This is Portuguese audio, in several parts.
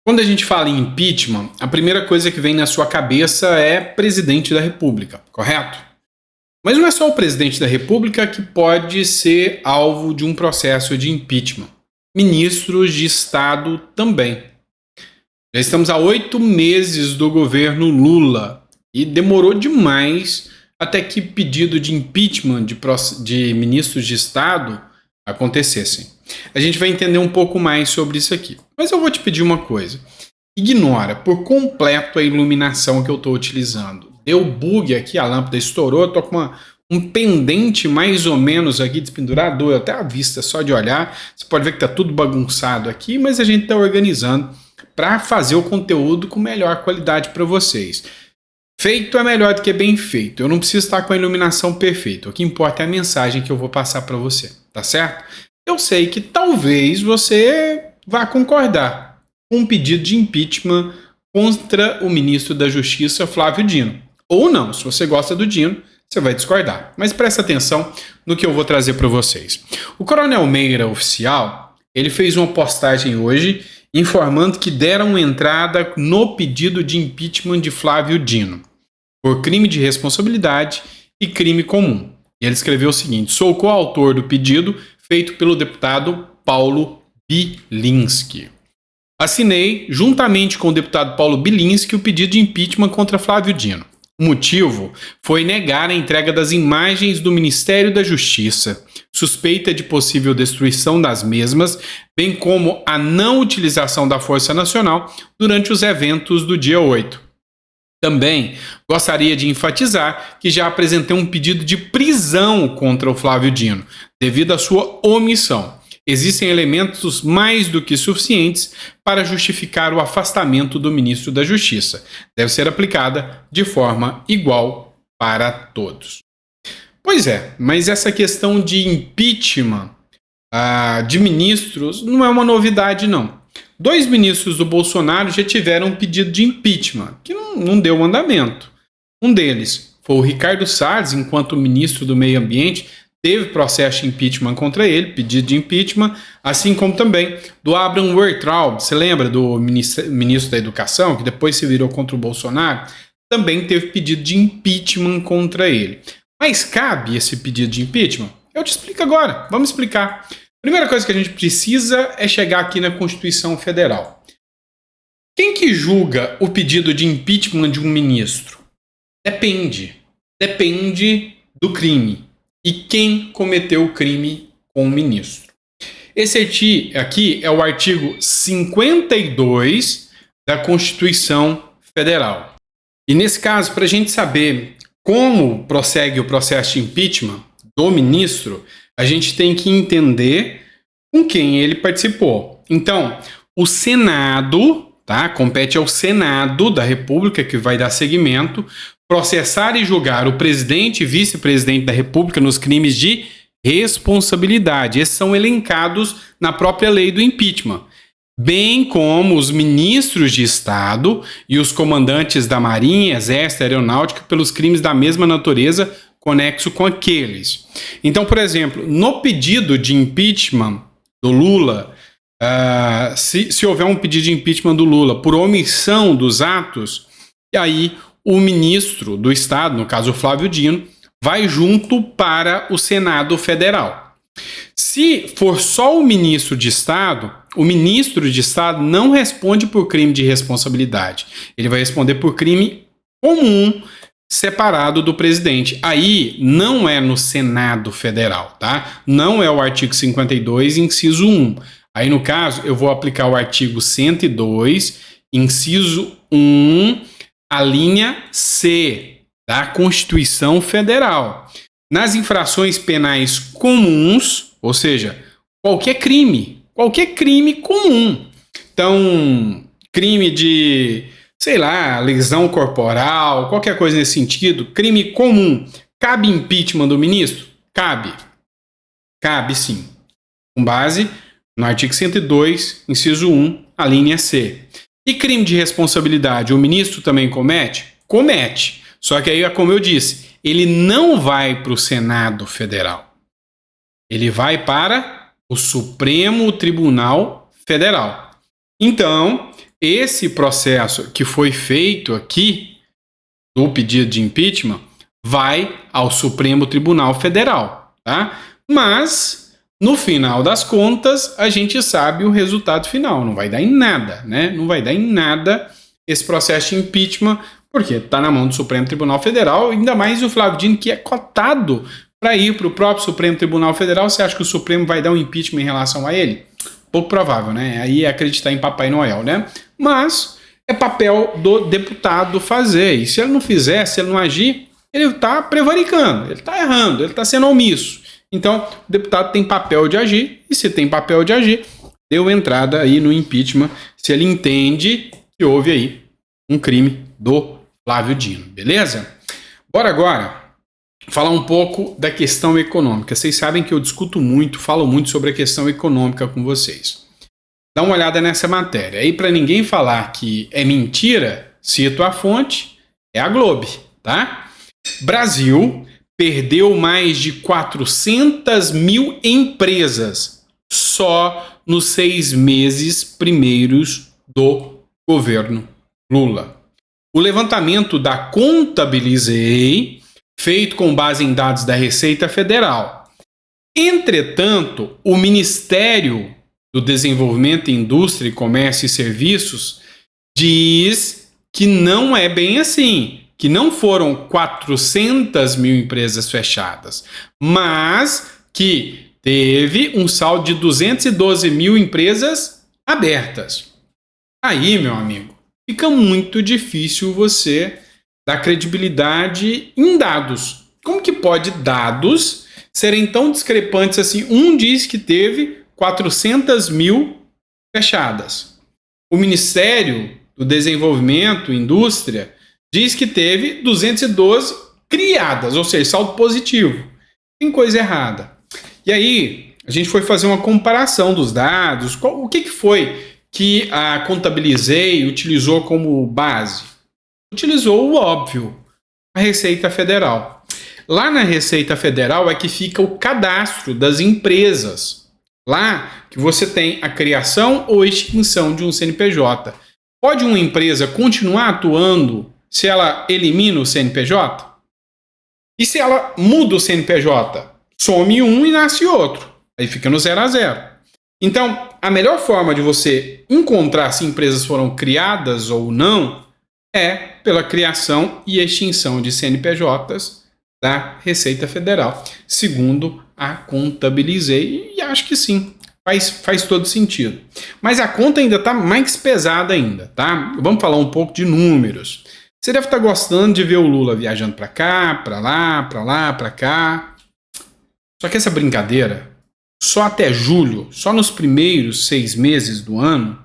Quando a gente fala em impeachment, a primeira coisa que vem na sua cabeça é presidente da República, correto? Mas não é só o presidente da República que pode ser alvo de um processo de impeachment. Ministros de Estado também. Já estamos há 8 meses do governo Lula e demorou demais até que pedido de impeachment de ministros de Estado acontecessem. A gente vai entender um pouco mais sobre isso aqui. Mas eu vou te pedir uma coisa. Ignora por completo a iluminação que eu estou utilizando. Deu bug aqui, a lâmpada estourou, eu estou com um pendente mais ou menos aqui despendurado, até a vista só de olhar. Você pode ver que está tudo bagunçado aqui, mas a gente está organizando para fazer o conteúdo com melhor qualidade para vocês. Feito é melhor do que bem feito. Eu não preciso estar com a iluminação perfeita. O que importa é a mensagem que eu vou passar para você, tá certo? Eu sei que talvez você vá concordar com um pedido de impeachment contra o ministro da Justiça, Flávio Dino. Ou não, se você gosta do Dino, você vai discordar. Mas presta atenção no que eu vou trazer para vocês. O Coronel Meira Oficial, ele fez uma postagem hoje informando que deram entrada no pedido de impeachment de Flávio Dino por crime de responsabilidade e crime comum. E ele escreveu o seguinte: sou coautor do pedido feito pelo deputado Paulo Bilinski. Assinei, juntamente com o deputado Paulo Bilinski, o pedido de impeachment contra Flávio Dino. O motivo foi negar a entrega das imagens do Ministério da Justiça, suspeita de possível destruição das mesmas, bem como a não utilização da Força Nacional durante os eventos do dia 8. Também gostaria de enfatizar que já apresentei um pedido de prisão contra o Flávio Dino, devido à sua omissão. Existem elementos mais do que suficientes para justificar o afastamento do ministro da Justiça. Deve ser aplicada de forma igual para todos. Pois é, mas essa questão de impeachment de ministros não é uma novidade, não. 2 ministros do Bolsonaro já tiveram um pedido de impeachment, que não deu andamento. Um deles foi o Ricardo Salles, enquanto ministro do Meio Ambiente, teve processo de impeachment contra ele, pedido de impeachment, assim como também do Abraham Weintraub, você lembra do ministro da Educação, que depois se virou contra o Bolsonaro, também teve pedido de impeachment contra ele. Mas cabe esse pedido de impeachment? Eu te explico agora, vamos explicar. Primeira coisa que a gente precisa é chegar aqui na Constituição Federal. Quem que julga o pedido de impeachment de um ministro? Depende do crime. E quem cometeu o crime com o ministro. Esse aqui é o artigo 52 da Constituição Federal. E nesse caso, para a gente saber como prossegue o processo de impeachment do ministro, a gente tem que entender com quem ele participou. Então, o Senado, tá? Compete ao Senado da República, que vai dar seguimento, processar e julgar o presidente e vice-presidente da República nos crimes de responsabilidade. Esses são elencados na própria lei do impeachment, bem como os ministros de Estado e os comandantes da Marinha, Exército e Aeronáutica pelos crimes da mesma natureza conexo com aqueles. Então, por exemplo, no pedido de impeachment do Lula, se houver um pedido de impeachment do Lula por omissão dos atos, e aí o ministro do Estado, no caso o Flávio Dino, vai junto para o Senado Federal. Se for só o ministro de Estado não responde por crime de responsabilidade. Ele vai responder por crime comum, separado do presidente. Aí não é no Senado Federal, tá? Não é o artigo 52, inciso 1. Aí, no caso, eu vou aplicar o artigo 102, inciso 1, a linha C da Constituição Federal. Nas infrações penais comuns, ou seja, qualquer crime comum. Então, crime de, sei lá, lesão corporal, qualquer coisa nesse sentido, crime comum. Cabe impeachment do ministro? Cabe. Cabe sim. Com base no artigo 102, inciso 1, a linha C. E crime de responsabilidade, o ministro também comete? Comete. Só que aí, como eu disse, ele não vai para o Senado Federal. Ele vai para o Supremo Tribunal Federal. Então, esse processo que foi feito aqui, do pedido de impeachment, vai ao Supremo Tribunal Federal, tá? Mas, no final das contas, a gente sabe o resultado final. Não vai dar em nada, né? Não vai dar em nada esse processo de impeachment, porque está na mão do Supremo Tribunal Federal, ainda mais o Flávio Dino, que é cotado para ir para o próprio Supremo Tribunal Federal. Você acha que o Supremo vai dar um impeachment em relação a ele? Pouco provável, né? Aí é acreditar em Papai Noel, né? Mas é papel do deputado fazer. E se ele não fizer, se ele não agir, ele está prevaricando, ele está errando, ele está sendo omisso. Então, o deputado tem papel de agir, e se tem papel de agir, deu entrada aí no impeachment, se ele entende que houve aí um crime do Flávio Dino, beleza? Bora agora falar um pouco da questão econômica. Vocês sabem que eu discuto muito, falo muito sobre a questão econômica com vocês. Dá uma olhada nessa matéria. Aí, para ninguém falar que é mentira, cito a fonte, é a Globo, tá? Brasil perdeu mais de 400 mil empresas só nos 6 meses primeiros do governo Lula. O levantamento da Contabilizei, feito com base em dados da Receita Federal. Entretanto, o Ministério do Desenvolvimento, Indústria, Comércio e Serviços diz que não é bem assim, que não foram 400 mil empresas fechadas, mas que teve um saldo de 212 mil empresas abertas. Aí, meu amigo, fica muito difícil você dar credibilidade em dados. Como que pode dados serem tão discrepantes assim? Um diz que teve 400 mil fechadas. O Ministério do Desenvolvimento e Indústria diz que teve 212 criadas, ou seja, saldo positivo. Tem coisa errada. E aí, a gente foi fazer uma comparação dos dados. O que foi que a Contabilizei utilizou como base? Utilizou o óbvio, a Receita Federal. Lá na Receita Federal é que fica o cadastro das empresas. Lá que você tem a criação ou extinção de um CNPJ. Pode uma empresa continuar atuando se ela elimina o CNPJ? E se ela muda o CNPJ? Some um e nasce outro. Aí fica no 0 a 0. Então, a melhor forma de você encontrar se empresas foram criadas ou não é pela criação e extinção de CNPJs da Receita Federal, segundo a Contabilizei, e acho que sim, faz todo sentido. Mas a conta ainda está mais pesada ainda, tá? Vamos falar um pouco de números. Você deve estar gostando de ver o Lula viajando para cá, para lá, para cá. Só que essa brincadeira, só até julho, só nos primeiros 6 meses do ano,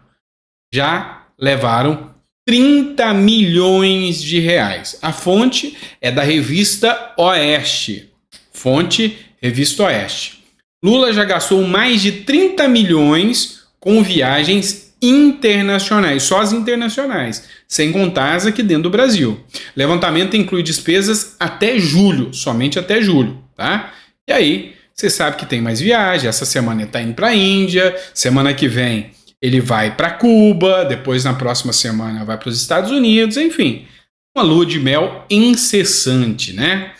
já levaram 30 milhões de reais. A fonte é da Revista Oeste. Fonte, Revista Oeste. Lula já gastou mais de 30 milhões com viagens internacionais, só as internacionais, sem contar as aqui dentro do Brasil. Levantamento inclui despesas até julho, somente até julho, tá? E aí, você sabe que tem mais viagem. Essa semana ele está indo para a Índia, semana que vem ele vai para Cuba, depois na próxima semana vai para os Estados Unidos, enfim, uma lua de mel incessante, né?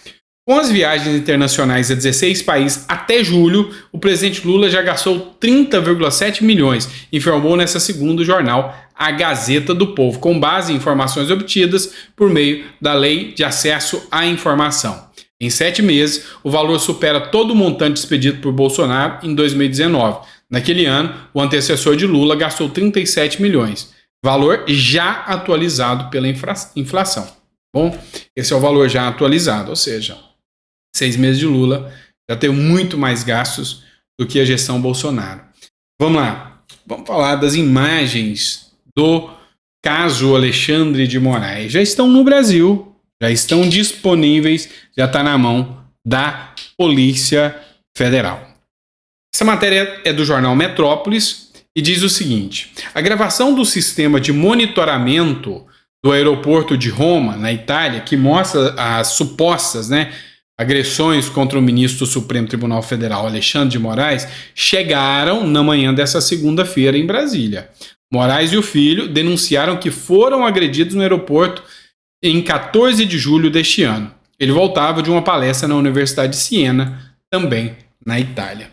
Com as viagens internacionais a 16 países até julho, o presidente Lula já gastou 30,7 milhões, informou nessa segunda o jornal A Gazeta do Povo, com base em informações obtidas por meio da Lei de Acesso à Informação. Em 7 meses, o valor supera todo o montante expedido por Bolsonaro em 2019. Naquele ano, o antecessor de Lula gastou 37 milhões, valor já atualizado pela inflação. Bom, esse é o valor já atualizado, ou seja, 6 meses de Lula já teve muito mais gastos do que a gestão Bolsonaro. Vamos lá, vamos falar das imagens do caso Alexandre de Moraes. Já estão no Brasil, já estão disponíveis, já está na mão da Polícia Federal. Essa matéria é do jornal Metrópolis e diz o seguinte: a gravação do sistema de monitoramento do aeroporto de Roma, na Itália, que mostra as supostas, agressões contra o ministro do Supremo Tribunal Federal, Alexandre de Moraes, chegaram na manhã dessa segunda-feira em Brasília. Moraes e o filho denunciaram que foram agredidos no aeroporto em 14 de julho deste ano. Ele voltava de uma palestra na Universidade de Siena, também na Itália.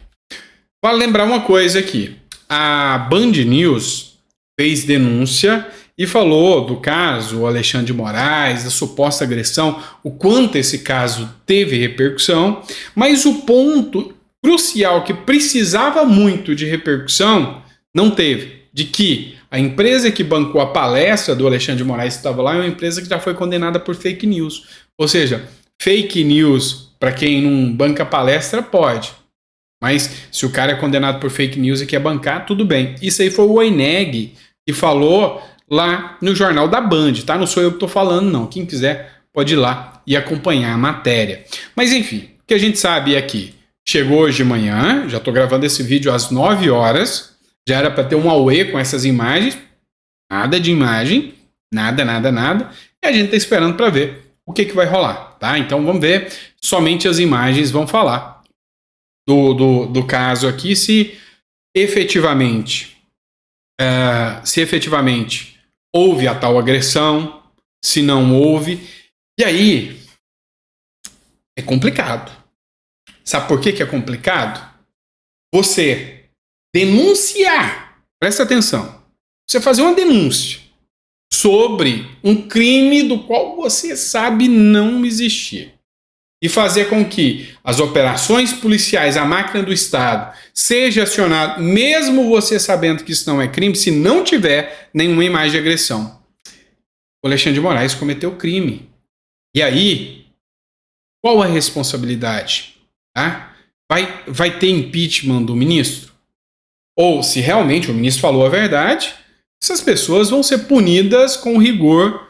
Vale lembrar uma coisa aqui. A Band News fez denúncia e falou do caso Alexandre de Moraes, da suposta agressão, o quanto esse caso teve repercussão, mas o ponto crucial que precisava muito de repercussão não teve, de que a empresa que bancou a palestra do Alexandre de Moraes que estava lá é uma empresa que já foi condenada por fake news. Ou seja, fake news, para quem não banca palestra, pode. Mas se o cara é condenado por fake news e quer bancar, tudo bem. Isso aí foi o Oineg que falou lá no jornal da Band, tá? Não sou eu que estou falando, não. Quem quiser pode ir lá e acompanhar a matéria. Mas enfim, o que a gente sabe é que chegou hoje de manhã, já estou gravando esse vídeo às 9 horas, já era para ter um auê com essas imagens, nada de imagem, nada, e a gente está esperando para ver o que vai rolar, tá? Então vamos ver, somente as imagens vão falar do caso aqui, se efetivamente houve a tal agressão, se não houve. E aí é complicado. Sabe por que é complicado? Você denunciar, presta atenção, você fazer uma denúncia sobre um crime do qual você sabe não existir e fazer com que as operações policiais, a máquina do Estado, seja acionada, mesmo você sabendo que isso não é crime, se não tiver nenhuma imagem de agressão. O Alexandre de Moraes cometeu crime. E aí, qual a responsabilidade? Tá? Vai ter impeachment do ministro? Ou, se realmente o ministro falou a verdade, essas pessoas vão ser punidas com rigor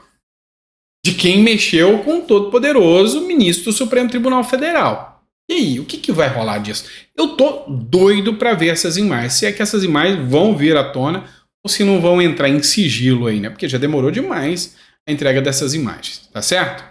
de quem mexeu com o todo-poderoso ministro do Supremo Tribunal Federal. E aí, o que vai rolar disso? Eu tô doido para ver essas imagens. Se é que essas imagens vão vir à tona ou se não vão entrar em sigilo aí, né? Porque já demorou demais a entrega dessas imagens, tá certo?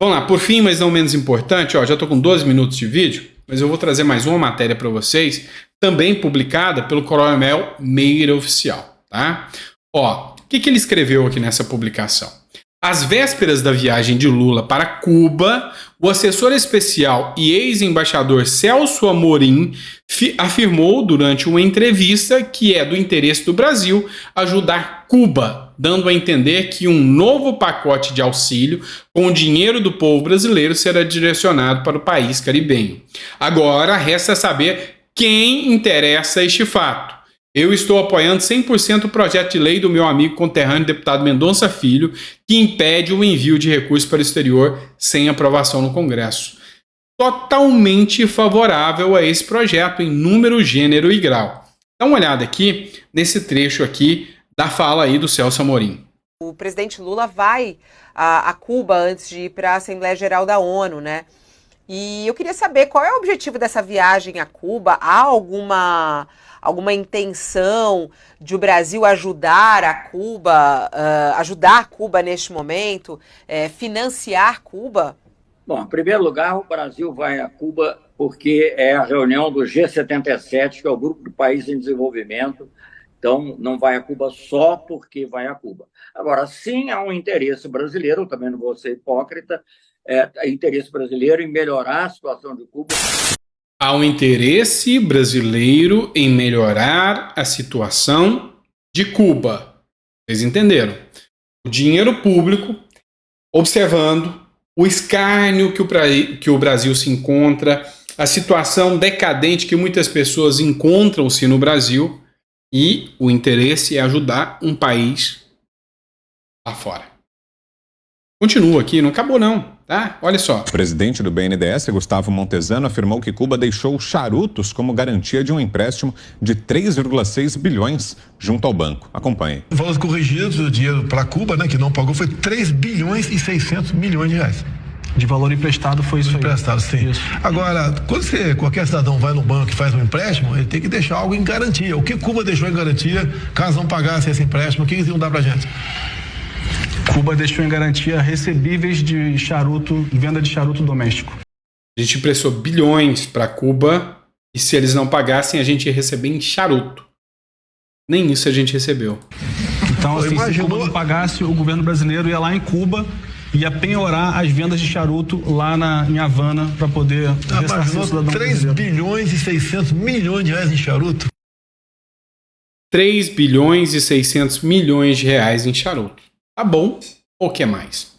Vamos lá, por fim, mas não menos importante, ó, já tô com 12 minutos de vídeo, mas eu vou trazer mais uma matéria para vocês, também publicada pelo Coronel Meira Oficial, tá? Ó, o que ele escreveu aqui nessa publicação? Às vésperas da viagem de Lula para Cuba, o assessor especial e ex-embaixador Celso Amorim afirmou durante uma entrevista que é do interesse do Brasil ajudar Cuba, dando a entender que um novo pacote de auxílio com o dinheiro do povo brasileiro será direcionado para o país caribenho. Agora resta saber quem interessa este fato. Eu estou apoiando 100% o projeto de lei do meu amigo conterrâneo deputado Mendonça Filho, que impede o envio de recursos para o exterior sem aprovação no Congresso. Totalmente favorável a esse projeto em número, gênero e grau. Dá uma olhada aqui nesse trecho aqui da fala aí do Celso Amorim. O presidente Lula vai a Cuba antes de ir para a Assembleia Geral da ONU, né? E eu queria saber qual é o objetivo dessa viagem a Cuba. Há alguma intenção de o Brasil ajudar a Cuba neste momento, financiar Cuba? Bom, em primeiro lugar, o Brasil vai a Cuba porque é a reunião do G77, que é o Grupo de Países em Desenvolvimento. Então, não vai a Cuba só porque vai a Cuba. Agora, sim, há um interesse brasileiro, eu também não vou ser hipócrita, interesse brasileiro em melhorar a situação de Cuba. Há um interesse brasileiro em melhorar a situação de Cuba. Vocês entenderam? O dinheiro público observando o escárnio que o Brasil se encontra, a situação decadente que muitas pessoas encontram-se no Brasil, e o interesse é ajudar um país lá fora. Continua aqui, não acabou não. Tá? Olha só. O presidente do BNDES, Gustavo Montezano, afirmou que Cuba deixou charutos como garantia de um empréstimo de 3,6 bilhões junto ao banco. Acompanhe. Valores corrigidos, o dinheiro para Cuba, né, que não pagou, foi 3 bilhões e 600 milhões de reais. De valor emprestado foi isso aí. Emprestado, sim. Isso. Agora, quando qualquer cidadão vai no banco e faz um empréstimo, ele tem que deixar algo em garantia. O que Cuba deixou em garantia, caso não pagasse esse empréstimo, o que eles iam dar para a gente? Cuba deixou em garantia recebíveis de charuto, venda de charuto doméstico. A gente emprestou bilhões para Cuba e se eles não pagassem, a gente ia receber em charuto. Nem isso a gente recebeu. Então, assim, se Cuba não pagasse, o governo brasileiro ia lá em Cuba e ia penhorar as vendas de charuto lá em Havana para poder ressarcir o cidadão 3 brasileiro. bilhões e 600 milhões de reais em charuto. 3 bilhões e 600 milhões de reais em charuto. Tá bom, ou que mais?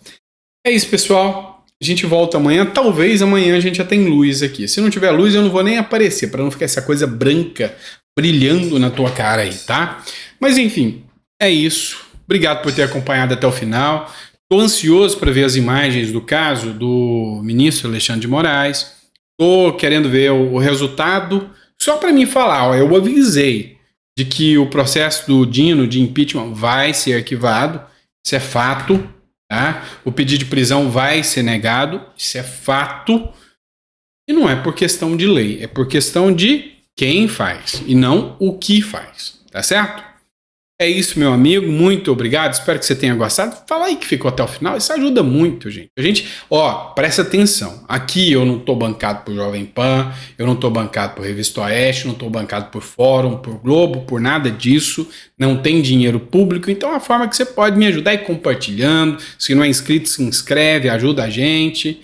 É isso, pessoal. A gente volta amanhã. Talvez amanhã a gente já tenha luz aqui. Se não tiver luz, eu não vou nem aparecer, para não ficar essa coisa branca brilhando na tua cara aí, tá? Mas enfim, é isso. Obrigado por ter acompanhado até o final. Estou ansioso para ver as imagens do caso do ministro Alexandre de Moraes. Estou querendo ver o resultado. Só para mim falar, ó, eu avisei de que o processo do Dino de impeachment vai ser arquivado. Isso é fato. Tá? O pedido de prisão vai ser negado. Isso é fato. E não é por questão de lei. É por questão de quem faz e não o que faz. Tá certo? É isso, meu amigo. Muito obrigado. Espero que você tenha gostado. Fala aí que ficou até o final. Isso ajuda muito, gente. A gente, ó, presta atenção. Aqui eu não tô bancado por Jovem Pan, eu não tô bancado por Revista Oeste, não tô bancado por Fórum, por Globo, por nada disso. Não tem dinheiro público. Então a forma que você pode me ajudar é compartilhando. Se não é inscrito, se inscreve, ajuda a gente.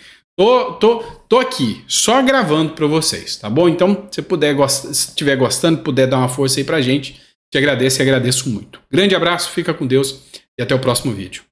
Tô aqui, só gravando para vocês, tá bom? Então, se estiver gostando, puder dar uma força aí pra gente, te agradeço e agradeço muito. Grande abraço, fica com Deus e até o próximo vídeo.